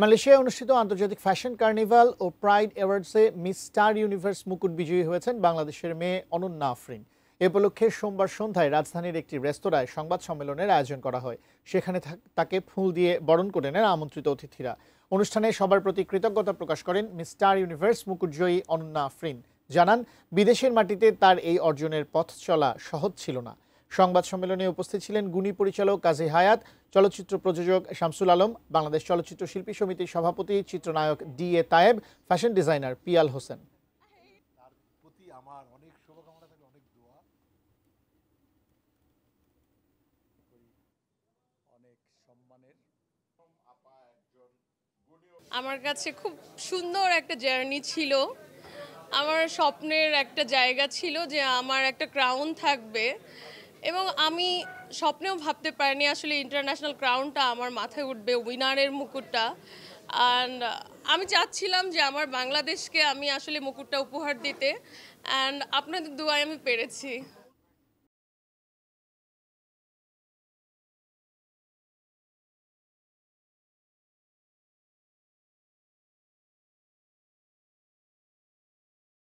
মালয়েশিয়ায় অনুষ্ঠিত আন্তর্জাতিক ফ্যাশন কার্নিভাল ও প্রাইড অ্যাওয়ার্ডসে মিস স্টার ইউনিভার্স মুকুট বিজয়ী হয়েছেন বাংলাদেশের মেয়ে অনন্যা আফরিন। এ উপলক্ষে সোমবার সন্ধ্যায় রাজধানীর একটি রেস্তোরাঁয় সংবাদ সম্মেলনের আয়োজন করা হয়। সেখানে তাকে ফুল দিয়ে বরণ করে নেন আমন্ত্রিত অতিথিরা। অনুষ্ঠানে সবার প্রতি কৃতজ্ঞতা প্রকাশ করেন মিস স্টার ইউনিভার্স মুকুটজয়ী অনন্যা আফরিন। জানান, বিদেশের মাটিতে তার এই অর্জনের পথ চলা সহজ ছিল না। সংবাদ সম্মেলনে উপস্থিত ছিলেন গুণী পরিচালক কাজী হায়াত, চলচ্চিত্র প্রযোজক শামসুল আলম, বাংলাদেশ চলচ্চিত্র শিল্পী সমিতির সভাপতি চিত্রনায়ক DA Tayeb, fashion designer Piyal Hossain. তার প্রতি আমার অনেক শুভকামনা থাকে, অনেক দোয়া, অনেক সম্মানের। আমার কাছে খুব সুন্দর একটা জার্নি ছিল। আমার স্বপ্নের একটা জায়গা ছিল যে আমার একটা ক্রাউন থাকবে, এবং আমি স্বপ্নেও ভাবতে পারিনি আসলে ইন্টারন্যাশনাল ক্রাউনটা আমার মাথায় উঠবে, উইনারের মুকুটটা। অ্যান্ড আমি চাচ্ছিলাম যে আমার বাংলাদেশকে আমি আসলে মুকুটটা উপহার দিতে, অ্যান্ড আপনাদের দোয়ায় আমি পেরেছি।